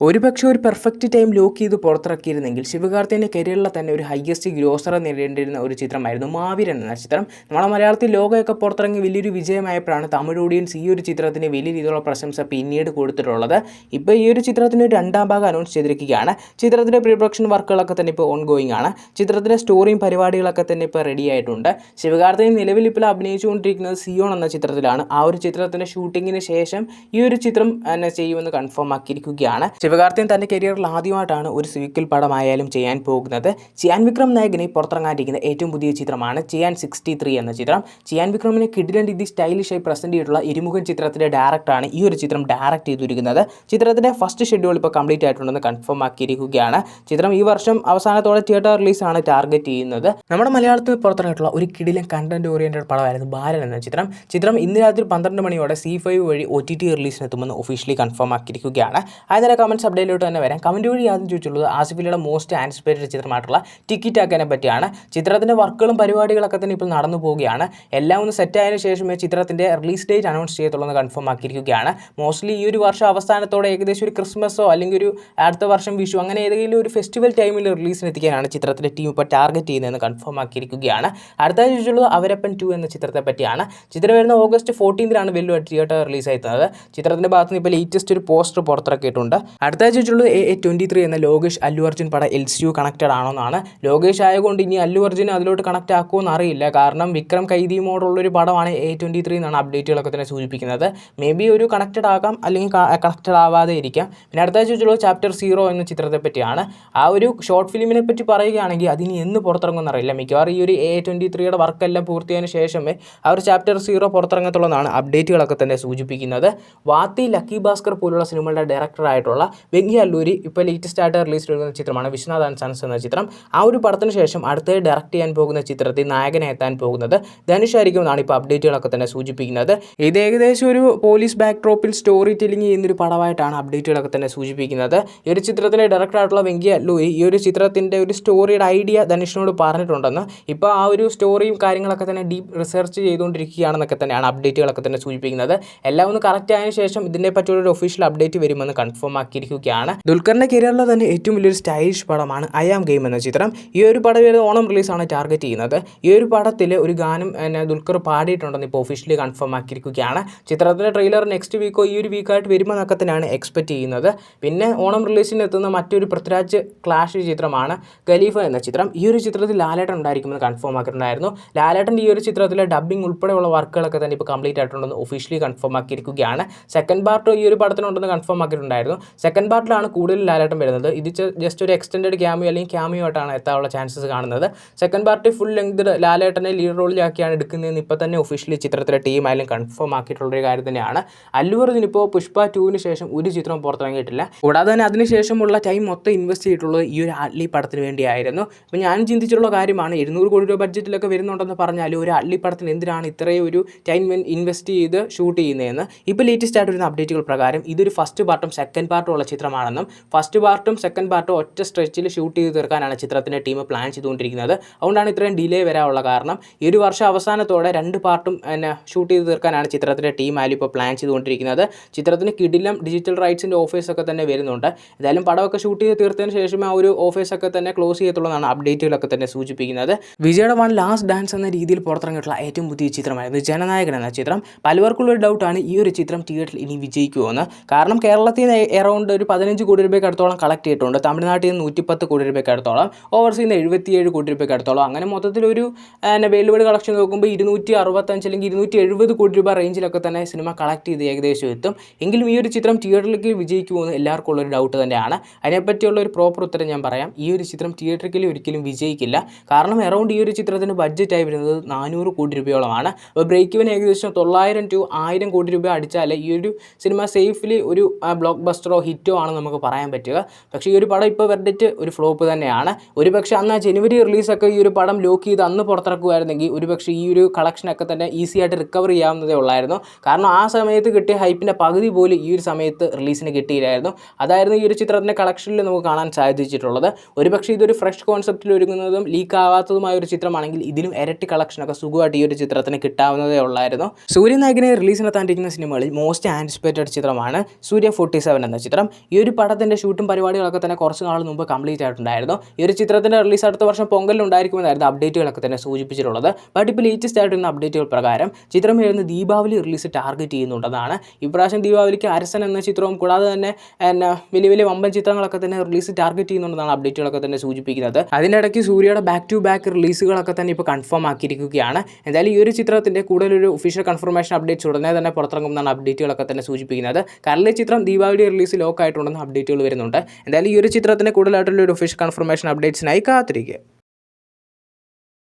ഒരുപക്ഷെ ഒരു perfect time lock ചെയ്ത് പുറത്തിറക്കിയിരുന്നെങ്കിൽ ശിവകാർത്തികൻ്റെ കരിയറിലെ തന്നെ ഒരു ഹയസ്റ്റ് ഗ്രോസർ നേടേണ്ടിയിരുന്ന ഒരു ചിത്രമായിരുന്നു മാവീരൻ എന്ന ചിത്രം. നമ്മുടെ മലയാളത്തിൽ ലോകമൊക്കെ പുറത്തിറങ്ങി വലിയൊരു വിജയമായപ്പോഴാണ് തമിഴ് ഓഡിയൻസ് ഈ ഒരു ചിത്രത്തിന് വലിയ രീതിയിലുള്ള പ്രശംസ പിന്നീട് കൊടുത്തിട്ടുള്ളത്. ഇപ്പോൾ ഈ ഒരു ചിത്രത്തിന് രണ്ടാം ഭാഗം അനൗൺസ് ചെയ്തിരിക്കുകയാണ്. ചിത്രത്തിൻ്റെ പ്രീ പ്രൊഡക്ഷൻ വർക്കുകളൊക്കെ തന്നെ ഇപ്പോൾ ഓൺ ഗോയിങ് ആണ്. ചിത്രത്തിൻ്റെ സ്റ്റോറിയും പരിപാടികളൊക്കെ തന്നെ ഇപ്പോൾ റെഡി ആയിട്ടുണ്ട്. ശിവകാർത്തികൻ നിലവിൽ ഇപ്പോൾ അഭിനയിച്ചുകൊണ്ടിരിക്കുന്നത് സിയോൺ എന്ന ചിത്രത്തിലാണ്. ആ ഒരു ചിത്രത്തിൻ്റെ ഷൂട്ടിങ്ങിന് ശേഷം ഈ ഒരു ചിത്രം തന്നെ ചെയ്യുമെന്ന് കൺഫേം ആക്കിയിരിക്കുകയാണ്. ശിവകാർത്തികൻ തൻ്റെ കരിയറിൽ ആദ്യമായിട്ടാണ് ഒരു സീക്വൽ പടമായാലും ചെയ്യാൻ പോകുന്നത്. ചിയാൻ വിക്രം നായകനെ പുറത്തിറങ്ങാനിരിക്കുന്ന ഏറ്റവും പുതിയ ചിത്രമാണ് ചിയാൻ 63 എന്ന ചിത്രം. ചിയാൻ വിക്രമിനെ കിഡിലൻ രീതി സ്റ്റൈലിഷായി പ്രസൻറ്റ് ചെയ്തിട്ടുള്ള ഇരുമുഖൻ ചിത്രത്തിൻ്റെ ഡയറക്ടറാണ് ഈ ഒരു ചിത്രം ഡയറക്ട് ചെയ്തിരിക്കുന്നത്. ചിത്രത്തിൻ്റെ ഫസ്റ്റ് ഷെഡ്യൂൾ ഇപ്പോൾ കംപ്ലീറ്റ് ആയിട്ടുണ്ടെന്ന് കൺഫേം ആക്കിയിരിക്കുകയാണ്. ചിത്രം ഈ വർഷം അവസാനത്തോടെ തിയേറ്റർ റിലീസാണ് ടാർഗറ്റ് ചെയ്യുന്നത്. നമ്മുടെ മലയാളത്തിൽ പുറത്തിറങ്ങിയിട്ടുള്ള ഒരു കിഡിലൻ കണ്ടന്റ് ഓറിയന്റഡ് പടമായിരുന്നു ബാലൻ എന്ന ചിത്രം. ചിത്രം ഇന്ന് രാത്രി 12 മണിയോടെ C5 വഴി OTT റിലീസിനെത്തുമെന്ന് ഒഫീഷ്യലി കൺഫേം ആക്കിയിരിക്കുകയാണ്. അതിനെ കമൻറ്റ്സ് അപ്ഡേറ്റിലോട്ട് തന്നെ വരാം. കമൻറ്റ് വഴി ആദ്യം ചോദിച്ചുള്ളത് ആസിഫലിയുടെ മോസ്റ്റ് ആൻറ്റിസിപ്പേറ്റഡ് ചിത്രമായിട്ടുള്ള ടിക്കി ടാക്കിനെ പറ്റിയാണ്. ചിത്രത്തിൻ്റെ വർക്കുകളും പരിപാടികളൊക്കെ തന്നെ ഇപ്പോൾ നടന്നു പോവുകയാണ്. എല്ലാം ഒന്ന് സെറ്റായതിനു ശേഷമേ ചിത്രത്തിൻ്റെ റിലീസ് ഡേറ്റ് അനൗൺസ് ചെയ്യത്തുള്ളൂ എന്ന് കൺഫേം ആക്കിയിരിക്കുകയാണ്. മോസ്റ്റ്ലി ഈ ഒരു വർഷം അവസാനത്തോടെ ഏകദേശം ഒരു ക്രിസ്മസോ അല്ലെങ്കിൽ ഒരു അടുത്ത വർഷം വിഷു അങ്ങനെ ഏതെങ്കിലും ഒരു ഫെസ്റ്റിവൽ ടൈമിൽ റിലീസിന് എത്തിക്കാനാണ് ചിത്രത്തിൻ്റെ ടീം ഇപ്പോൾ ടാർഗറ്റ് ചെയ്യുന്നതെന്ന് കൺഫേം ആക്കിയിരിക്കുകയാണ്. അടുത്തായി ചോദിച്ചുള്ളത് അവരപ്പൻ 2 എന്ന ചിത്രത്തെ പറ്റിയാണ്. ചിത്രം വരുന്ന ഓഗസ്റ്റ് 14 വെല്ലു തിയേറ്റർ റിലീസ് ആയിരുന്നത്. ചിത്രത്തിൻ്റെ ഭാഗത്ത് നിന്ന് ഇപ്പോൾ ലേറ്റസ്റ്റ് ഒരു പോസ്റ്റർ പുറത്തിറക്കിയിട്ടുണ്ട്. അടുത്താഴ്ച ചോദിച്ചുള്ളത് AA23 എന്ന ലോകേഷ് അല്ലു അർജുൻ പടം LCU കണക്റ്റഡ് ആണോന്നാണ്. ലോകേഷ് ആയതുകൊണ്ട് ഇനി അല്ലു അർജുൻ അതിലോട്ട് കണക്റ്റ് ആക്കുമെന്ന് അറിയില്ല. കാരണം വിക്രം കൈദി മോഡുള്ളൊരു പടമാണ് AA23 എന്നാണ് അപ്ഡേറ്റുകളൊക്കെ തന്നെ സൂചിപ്പിക്കുന്നത്. മേ ബി ഒരു കണക്റ്റഡ് ആകാം അല്ലെങ്കിൽ കണക്റ്റഡ് ആവാതെ ഇരിക്കാം. പിന്നെ അടുത്താഴ്ച ചോദിച്ചുള്ളത് ചാപ്റ്റർ 0 എന്ന ചിത്രത്തെ പറ്റിയാണ്. ആ ഒരു ഷോർട്ട് ഫിലിമിനെ പറ്റി പറയുകയാണെങ്കിൽ അതിനി എന്ന് പുറത്തിറങ്ങുമെന്ന് അറിയില്ല. മിക്കവാറും ഈ ഒരു AA23യുടെ വർക്കെല്ലാം പൂർത്തിയായതിനു ശേഷമേ ആ ഒരു ചാപ്റ്റർ 0 പുറത്തിറങ്ങത്തുള്ളതാണ് അപ്ഡേറ്റുകളൊക്കെ തന്നെ സൂചിപ്പിക്കുന്നത്. വാത്തി, ലക്കി ഭാസ്കർ പോലുള്ള സിനിമകളുടെ ഡയറക്ടറായിട്ടുള്ള വെങ്കി അല്ലൂരി ഇപ്പോൾ ലേറ്റസ്റ്റ് ആയിട്ട് റിലീസ് ചെയ്യുന്ന ചിത്രമാണ് വിശ്വനാഥ് ആൻഡ് സൺസ് എന്ന ചിത്രം. ആ ഒരു പടത്തിന് ശേഷം അടുത്തായി ഡയറക്റ്റ് ചെയ്യാൻ പോകുന്ന ചിത്രത്തിൽ നായകനെ എത്താൻ പോകുന്നത് ധനുഷ് ആയിരിക്കും എന്നാണ് ഇപ്പോൾ അപ്ഡേറ്റുകളൊക്കെ തന്നെ സൂചിപ്പിക്കുന്നത്. ഇത് ഏകദേശം ഒരു പോലീസ് ബാക്ക്ഡ്രോപ്പിൽ സ്റ്റോറി ടെല്ലിംഗ് ചെയ്യുന്നൊരു പടമായിട്ടാണ് അപ്ഡേറ്റുകളൊക്കെ തന്നെ സൂചിപ്പിക്കുന്നത്. ഈ ഒരു ചിത്രത്തിലെ ഡയറക്ടറായിട്ടുള്ള വെങ്കി അല്ലൂരി ഈ ഒരു ചിത്രത്തിൻ്റെ ഒരു സ്റ്റോറിയുടെ ഐഡിയ ധനുഷിനോട് പറഞ്ഞിട്ടുണ്ടെന്ന്. ഇപ്പോൾ ആ ഒരു സ്റ്റോറിയും കാര്യങ്ങളൊക്കെ തന്നെ ഡീപ്പ് റിസർച്ച് ചെയ്തുകൊണ്ടിരിക്കുകയാണെന്നൊക്കെ തന്നെയാണ് അപ്ഡേറ്റുകളൊക്കെ തന്നെ സൂചിപ്പിക്കുന്നത്. എല്ലാം ഒന്ന് കറക്റ്റ് ആയതിനു ശേഷം ഇതിനെ പറ്റിയുള്ള ഒരു ഒഫീഷ്യൽ അപ്ഡേറ്റ് വരുമെന്ന് കൺഫേം ആക്കിയിരിക്കുകയാണ്. ദുൽഖറിൻ്റെ കരിയറിലെ തന്നെ ഏറ്റവും വലിയൊരു സ്റ്റൈലിഷ് പടമാണ് ഐ ആം ഗെയിം എന്ന ചിത്രം. ഈ ഒരു പടം ഓണം റിലീസാണ് ടാർഗറ്റ് ചെയ്യുന്നത്. ഈ ഒരു പടത്തിൽ ഒരു ഗാനം ദുൽഖർ പാടിയിട്ടുണ്ടെന്ന് ഇപ്പോൾ ഒഫീഷ്യലി കൺഫേം ആക്കിയിരിക്കുകയാണ്. ചിത്രത്തിൻ്റെ ട്രെയിലർ നെക്സ്റ്റ് വീക്കോ ഈ ഒരു വീക്കായിട്ട് വരുമെന്നൊക്കെ തന്നെയാണ് എക്സ്പെക്റ്റ് ചെയ്യുന്നത്. പിന്നെ ഓണം റിലീസിന് എത്തുന്ന മറ്റൊരു പൃഥ്വിരാജ് ക്ലാഷ് ചിത്രമാണ് ഖലീഫ എന്ന ചിത്രം. ഈ ഒരു ചിത്രത്തിൽ ലാലേട്ടൻ ഉണ്ടായിരിക്കുമെന്ന് കൺഫേം ആക്കിയിട്ടുണ്ടായിരുന്നു. ലാലേട്ടൻ്റെ ഈ ഒരു ചിത്രത്തിലെ ഡബ്ബിംഗ് ഉൾപ്പെടെയുള്ള വർക്കുകളൊക്കെ തന്നെ ഇപ്പോൾ കംപ്ലീറ്റ് ആയിട്ടുണ്ടെന്ന് ഒഫീഷ്യലി കൺഫേം ആക്കിയിരിക്കുകയാണ്. സെക്കൻഡ് പാർട്ട് ഈ ഒരു പടത്തിനുണ്ടെന്ന് കൺഫേം ആക്കിയിട്ടുണ്ടായിരുന്നു. സെക്കൻഡ് പാർട്ടിലാണ് കൂടുതൽ ലാലേട്ടൻ വരുന്നത്. ഇത് ജസ്റ്റ് ഒരു എക്സ്റ്റൻഡഡ് ക്യാമിയോ അല്ലെങ്കിൽ ക്യാമിയോ ആയിട്ടാണ് എത്താനുള്ള ചാൻസസ് കാണുന്നത്. സെക്കൻഡ് പാർട്ടി ഫുൾ ലെങ്ത് ലാലേട്ടനെ ലീഡ് റോളിലാക്കിയാണ് എടുക്കുന്നതെന്ന് ഇപ്പോൾ തന്നെ ഒഫീഷ്യലി ചിത്രത്തിലെ ടീം ആയാലും കൺഫേം ആക്കിയിട്ടുള്ളൊരു കാര്യം തന്നെയാണ്. അല്ലു അർജുൻ ഇപ്പോൾ പുഷ്പ 2-ന് ശേഷം ഒരു ചിത്രം പുറത്തിറങ്ങിയിട്ടില്ല. കൂടാതെ തന്നെ അതിനുശേഷമുള്ള ടൈം മൊത്തം ഇൻവെസ്റ്റ് ചെയ്തിട്ടുള്ളത് ഈ ഒരു അട്ലി പടത്തിന് വേണ്ടിയായിരുന്നു. അപ്പോൾ ഞാൻ ചിന്തിച്ചിട്ടുള്ള കാര്യമാണ് 200 കോടി രൂപ ബഡ്ജറ്റിലൊക്കെ വരുന്നുണ്ടെന്ന് പറഞ്ഞാൽ ഒരു അട്ലി പടത്തിന് എന്തിനാണ് ഇത്രയും ഒരു ടൈം ഇൻവെസ്റ്റ് ചെയ്ത് ഷൂട്ട് ചെയ്യുന്നതെന്ന്. ഇപ്പോൾ ലേറ്റസ്റ്റ് ആയിട്ട് വരുന്ന അപ്ഡേറ്റുകൾ പ്രകാരം ഇതൊരു ഫസ്റ്റ് പാർട്ടും സെക്കൻഡ് പാർട്ടും ഉള്ള ചിത്രമാണെന്നും ഫസ്റ്റ് പാർട്ടും സെക്കൻഡ് പാർട്ടും ഒറ്റ സ്ട്രെച്ചിൽ ഷൂട്ട് ചെയ്ത് തീർക്കാനാണ് ചിത്രത്തിൻ്റെ ടീം പ്ലാൻ ചെയ്തുകൊണ്ടിരിക്കുന്നത്. അതുകൊണ്ടാണ് ഇത്രയും ഡിലേ വരാനുള്ള കാരണം. ഈ ഒരു വർഷം അവസാനത്തോടെ 2 പാർട്ടും ഷൂട്ട് ചെയ്ത് തീർക്കാനാണ് ചിത്രത്തിൻ്റെ ടീം ആയാലും ഇപ്പോൾ പ്ലാൻ ചെയ്തുകൊണ്ടിരിക്കുന്നത്. ചിത്രത്തിന് കിടിലം ഡിജിറ്റൽ റൈറ്റ്സിൻ്റെ ഓഫേഴ്സൊക്കെ തന്നെ വരുന്നുണ്ട്. എന്തായാലും പടമൊക്കെ ഷൂട്ട് ചെയ്ത് തീർത്തതിന് ശേഷം ആ ഒരു ഓഫേഴ്സൊക്കെ തന്നെ ക്ലോസ് ചെയ്യത്തുള്ളതാണ് അപ്ഡേറ്റുകളൊക്കെ തന്നെ സൂചിപ്പിക്കുന്നത്. വിജയുടെ വൺ ലാസ്റ്റ് ഡാൻസ് എന്ന രീതിയിൽ പുറത്തിറങ്ങിയിട്ടുള്ള ഏറ്റവും പുതിയ ചിത്രമായിരുന്നു ജനനായകൻ എന്ന ചിത്രം. പലവർക്കുള്ളൊരു ഡൗട്ടാണ് ഈ ഒരു ചിത്രം തിയേറ്ററിൽ ഇനി വിജയിക്കുമെന്ന്. കാരണം കേരളത്തിൽ നിന്ന് എറൗണ്ട് ഒരു 15 കോടി രൂപയ്ക്ക് അടുത്തോളം കളക്ട് ചെയ്തിട്ടുണ്ട്. തമിഴ്നാട്ടിൽ നിന്ന് 110 കോടി രൂപയ്ക്ക് അടുത്തോളം, ഓവർസീയിൽ നിന്ന് 77 കോടി രൂപയ്ക്ക് അടുത്തോളം. അങ്ങനെ മൊത്തത്തിലൊരു വേൾഡ് വൈഡ് കളക്ഷൻ നോക്കുമ്പോൾ 265 അല്ലെങ്കിൽ 270 കോടി രൂപ റേഞ്ചിലൊക്കെ തന്നെ സിനിമ കളക്ട് ചെയ്ത് ഏകദേശം എത്തും. എങ്കിലും ഈ ഒരു ചിത്രം തിയേറ്ററിലേക്ക് വിജയിക്കുമെന്ന് എല്ലാവർക്കും ഉള്ളൊരു ഡൗട്ട് തന്നെയാണ്. അതിനെപ്പറ്റിയുള്ള ഒരു പ്രോപ്പർ ഉത്തരം ഞാൻ പറയാം. ഈ ഒരു ചിത്രം തിയേറ്ററിൽ ഒരിക്കലും വിജയിക്കില്ല. കാരണം എറൗണ്ട് ഈ ഒരു ചിത്രത്തിന് ബഡ്ജറ്റായി വരുന്നത് 400 കോടി രൂപയോളമാണ്. അപ്പോൾ ബ്രേക്ക് ഇവൻ ഏകദേശം 900 to 1000 കോടി രൂപ അടിച്ചാൽ ഈ ഒരു സിനിമ സേഫ്ലി ഒരു ബ്ലോക്ക് ബസ്റ്ററോ ഹിറ്റോ ആണ് നമുക്ക് പറയാൻ പറ്റുക. പക്ഷേ ഈ ഒരു പടം ഇപ്പോൾ വെർഡിറ്റ് ഒരു ഫ്ലോപ്പ് തന്നെയാണ്. ഒരുപക്ഷെ അന്ന് ജനുവരി റിലീസൊക്കെ ഈ ഒരു പടം ലോക്ക് ചെയ്ത് അന്ന് പുറത്തിറക്കുമായിരുന്നെങ്കിൽ ഒരുപക്ഷെ ഈ ഒരു കളക്ഷനൊക്കെ തന്നെ ഈസി ആയിട്ട് റിക്കവർ ചെയ്യാവുന്നതേ ഉള്ളായിരുന്നു. കാരണം ആ സമയത്ത് കിട്ടിയ ഹൈപ്പിൻ്റെ പകുതി പോലും ഈ ഒരു സമയത്ത് റിലീസിന് കിട്ടിയില്ലായിരുന്നു. അതായിരുന്നു ഈ ഒരു ചിത്രത്തിൻ്റെ കളക്ഷനിൽ നമുക്ക് കാണാൻ സാധിച്ചിട്ടുള്ളത്. ഒരുപക്ഷെ ഇതൊരു ഫ്രഷ് കോൺസെപ്റ്റിൽ ഒരുങ്ങുന്നതും ലീക്ക് ആവാത്തതുമായ ഒരു ചിത്രമാണെങ്കിൽ ഇതിലും ഇരട്ടി കളക്ഷനൊക്കെ സുഖമായിട്ട് ഈ ഒരു ചിത്രത്തിന് കിട്ടാവുന്നതേ ഉള്ളായിരുന്നു. സൂര്യനായകനെ റിലീസിനെത്താണ്ടിരിക്കുന്ന സിനിമകളിൽ മോസ്റ്റ് ആൻറ്റിസിപ്പേറ്റഡ് ചിത്രമാണ് സൂര്യ 47 എന്ന ചിത്രം. ഈ ഒരു പടത്തിൻ്റെ ഷൂട്ടും പരിപാടികളൊക്കെ തന്നെ കുറച്ച് നാൾ മുമ്പ് കംപ്ലീറ്റ് ആയിട്ടുണ്ടായിരുന്നു. ഈ ഒരു ചിത്രത്തിൻ്റെ റിലീസ് അടുത്ത വർഷം പൊങ്കലിലുണ്ടായിരിക്കുമെന്നായിരുന്നു അപ്ഡേറ്റുകളൊക്കെ തന്നെ സൂചിപ്പിച്ചിട്ടുള്ളത്. ബട്ട് ഇപ്പോൾ ലേറ്റസ്റ്റ് ആയിട്ടുള്ള അപ്ഡേറ്റുകൾ പ്രകാരം ചിത്രം വരുന്ന ദീപാവലി റിലീസ് ടാർഗറ്റ് ചെയ്യുന്നുണ്ടെന്നാണ്. ഇപ്രാവശ്യം ദീപാവലിക്ക് അരസൻ എന്ന ചിത്രവും കൂടാതെ തന്നെ വലിയ വലിയ വമ്പൻ ചിത്രങ്ങളൊക്കെ തന്നെ റിലീസ് ടാർഗറ്റ് ചെയ്യുന്നുണ്ടെന്നാണ് അപ്ഡേറ്റുകളൊക്കെ തന്നെ സൂചിപ്പിക്കുന്നത്. അതിൻ്റെ ഇടയ്ക്ക് സൂര്യയുടെ ബാക്ക് ടു ബാക്ക് റിലീസുകളൊക്കെ തന്നെ ഇപ്പോൾ കൺഫേം ആക്കിയിരിക്കുകയാണ്. എന്തായാലും ഈ ഒരു ചിത്രത്തിൻ്റെ കൂടുതലൊരു ഒഫീഷ്യൽ കൺഫർമേഷൻ അപ്ഡേറ്റ്സ് ഉടനെ തന്നെ പുറത്തിറങ്ങുമെന്നാണ് അപ്ഡേറ്റുകളൊക്കെ തന്നെ സൂചിപ്പിക്കുന്നത്. കറന്റ് ചിത്രം ദീപാവലി റിലീസ് ലോക്ക് ആയിട്ടുണ്ടെന്ന് അപ്ഡേറ്റുകൾ വരുന്നുണ്ട്. എന്തായാലും ഈ ഒരു ചിത്രത്തിൻ്റെ കൂടുതലായിട്ടുള്ള ഒരു ഒഫീഷ്യൽ കൺഫർമേഷൻ അപ്ഡേറ്റ്സിനായി കാത്തിരിക്കുക.